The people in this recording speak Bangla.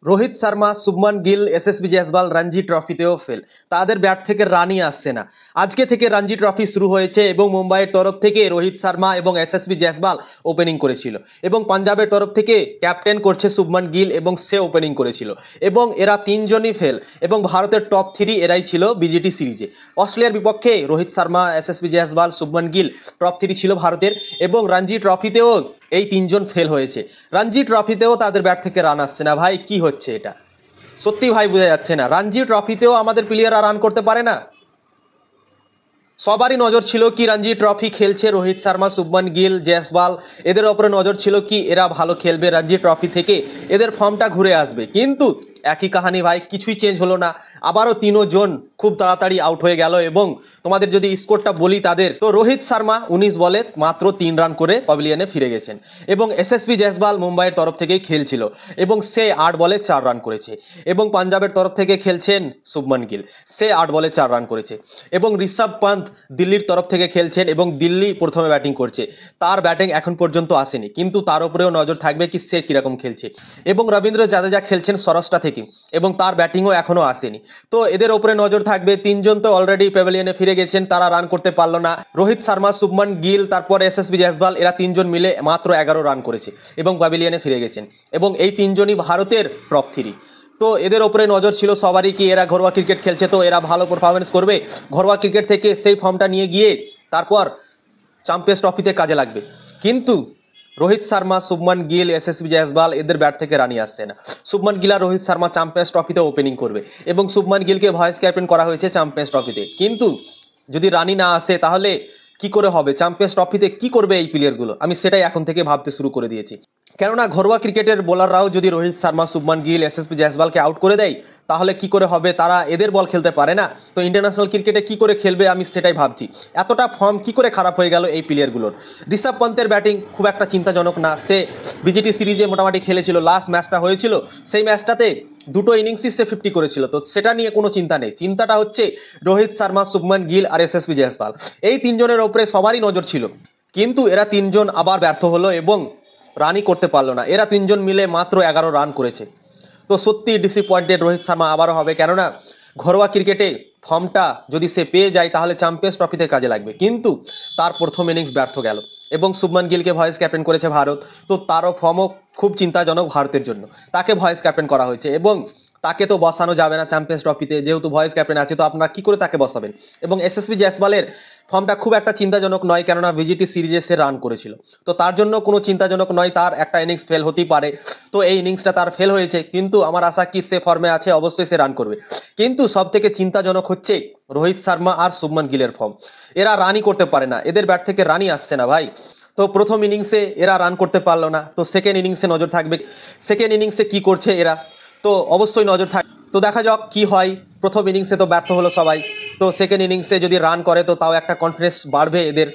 রোহিত শর্মা, শুভমান গিল, এসএসবি জয়সওয়াল রঞ্জি ট্রফিতেও ফেল। তাদের ব্যাট থেকে রানই আসছে না। আজকে থেকে রঞ্জি ট্রফি শুরু হয়েছে এবং মুম্বাইয়ের তরফ থেকে রোহিত শর্মা এবং এসএসবি জয়সওয়াল ওপেনিং করেছিল এবং পাঞ্জাবের তরফ থেকে ক্যাপ্টেন করছে শুভমান গিল এবং সে ওপেনিং করেছিল এবং এরা তিনজনই ফেল এবং ভারতের টপ 3 এরাই ছিল বিজেটি সিরিজে। অস্ট্রেলিয়ার বিপক্ষে রোহিত শর্মা, এসএসবি জয়সওয়াল, শুভমান গিল টপ 3 ছিল ভারতের এবং রঞ্জি ট্রফিতেও এই তিনজন ফেল হয়েছে। রঞ্জি ট্রফিতেও তাদের ব্যাট থেকে রান আসছে না। ভাই কি হচ্ছে এটা? সত্যি ভাই বোঝা যাচ্ছে না। রঞ্জি ট্রফিতেও আমাদের প্লেয়াররা রান করতে পারে না। সবারই নজর ছিল কি রঞ্জি ট্রফি খেলছে রোহিত শর্মা, শুভমান গিল, জয়সওয়াল, এদের ওপরে নজর ছিল কি এরা ভালো খেলবে, রঞ্জি ট্রফি থেকে এদের ফর্মটা ঘুরে আসবে। কিন্তু একই কাহানি ভাই, কিছুই চেঞ্জ হলো না। আবারও তিনজন খুব তাড়াতাড়ি আউট হয়ে গেল এবং তোমাদের যদি স্কোরটা বলি তাদের, তো রোহিত শর্মা 19 বলে মাত্র 3 রান করে প্যাভিলিয়নে ফিরে গেছেন এবং এসএসবি জয়সওয়াল মুম্বাইয়ের তরফ থেকেই খেলছিল এবং সে 8 বলে 4 রান করেছে এবং পাঞ্জাবের তরফ থেকে খেলছেন শুভমান গিল, সে 8 বলে 4 রান করেছে এবং ঋষভ পন্ত দিল্লির তরফ থেকে খেলছেন এবং দিল্লি প্রথমে ব্যাটিং করছে। তার ব্যাটিং এখন পর্যন্ত আসেনি কিন্তু তার উপরেও নজর থাকবে কি সে কীরকম খেলছে এবং রবীন্দ্র জাদেজা খেলছেন সরসটা থেকে এবং তার ব্যাটিংও এখনও আসেনি। তো এদের ওপরে নজর থাকবে। তিনজন তো অলরেডি প্যাভিলিয়নে ফিরে গেছেন, তারা রান করতে পারলো না। রোহিত শর্মা, শুভমান গিল, তারপর এসএসবি জয়সওয়াল, এরা তিনজন মিলে মাত্র 11 রান করেছে এবং প্যাভিলিয়নে ফিরে গেছেন এবং এই তিনজনই ভারতের টপ 3। তো এদের ওপরে নজর ছিল সবারই কি এরা ঘরোয়া ক্রিকেট খেলছে তো এরা ভালো পারফরমেন্স করবে, ঘরোয়া ক্রিকেট থেকে সেই ফর্মটা নিয়ে গিয়ে তারপর চ্যাম্পিয়ন্স ট্রফিতে কাজে লাগবে। কিন্তু রোহিত শর্মা, শুভমান গিল, এসএসবি জয়সওয়াল এদের ব্যাট থেকে রানই আসছে না। শুভমান গিল আর রোহিত শর্মা চ্যাম্পিয়ন্স ট্রফিতে ওপেনিং করবে এবং শুভমান গিলকে ভাইস ক্যাপ্টেন করা হয়েছে চ্যাম্পিয়ন্স ট্রফিতে। কিন্তু যদি রানই না আসে তাহলে কি করে হবে? চ্যাম্পিয়ন্স ট্রফিতে কি করবে এই প্লেয়ারগুলো? আমি সেটাই এখন থেকে ভাবতে শুরু করে দিয়েছি। কেননা ঘরোয়া ক্রিকেটের বোলাররাও যদি রোহিত শর্মা, শুভমান গিল, এসএসবি জয়সওয়ালকে আউট করে দেয় তাহলে কি করে হবে? তারা এদের বল খেলতে পারে না, তো ইন্টারন্যাশনাল ক্রিকেটে কি করে খেলবে? আমি সেটাই ভাবছি। এতটা ফর্ম কি করে খারাপ হয়ে গেল এই প্লেয়ারগুলোর? ঋষভ পন্তের ব্যাটিং খুব একটা চিন্তাজনক না। সে বিজেটি সিরিজে মোটামুটি খেলেছিল, লাস্ট ম্যাচটা হয়েছিল সেই ম্যাচটাতে দুটো ইনিংসই সে 50 করেছিল, তো সেটা নিয়ে কোনো চিন্তা নেই। চিন্তাটা হচ্ছে রোহিত শর্মা, শুভমান গিল আর এসএসবি জয়সওয়াল, এই তিনজনের ওপরে সবারই নজর ছিল। কিন্তু এরা তিনজন আবার ব্যর্থ হলো এবং রানই করতে পারলো না। এরা তিনজন মিলে মাত্র 11 রান করেছে। তো সত্যি ডিসঅ্যাপয়েন্টেড রোহিত শর্মা আবারও হবে, কেননা ঘরোয়া ক্রিকেটে ফর্মটা যদি সে পেয়ে যায় তাহলে চ্যাম্পিয়ন্স ট্রফিতে কাজে লাগবে। কিন্তু তার প্রথম ইনিংস ব্যর্থ গেল এবং শুভমান গিলকে ভাইস ক্যাপ্টেন করেছে ভারত, তো তারও ফর্মও খুব চিন্তাজনক ভারতের জন্য। তাকে ভাইস ক্যাপ্টেন করা হয়েছে এবং তাকে তো বসানো যাবে না চ্যাম্পিয়ন্স ট্রফিতে, যেহেতু ভয়েস ক্যাপ্টেন আছে তো আপনারা কী করে তাকে বসাবেন? এবং এসএসবি জয়সওয়ালের ফর্মটা খুব একটা চিন্তাজনক নয়, কেননা বিজেটি সিরিজে সে রান করেছিল, তো তার জন্য কোনো চিন্তাজনক নয়। তার একটা ইনিংস ফেল হতেই পারে, তো এই ইনিংসটা তার ফেল হয়েছে কিন্তু আমার আশা কি সে ফর্মে আছে, অবশ্যই সে রান করবে। কিন্তু সবথেকে চিন্তাজনক হচ্ছে রোহিত শর্মা আর শুভমান গিলের ফর্ম। এরা রানই করতে পারে না, এদের ব্যাট থেকে রানই আসছে না ভাই। তো প্রথম ইনিংসে এরা রান করতে পারলো না, তো সেকেন্ড ইনিংসে নজর থাকবে সেকেন্ড ইনিংসে কি করছে এরা, তো অবশ্যই নজর থাকবে। তো দেখা যাক কি হয়। প্রথম ইনিংসে তো ব্যর্থ হলো সবাই, তো সেকেন্ড ইনিংসে যদি রান করে তো তাও একটা কনফিডেন্স বাড়বে এদের।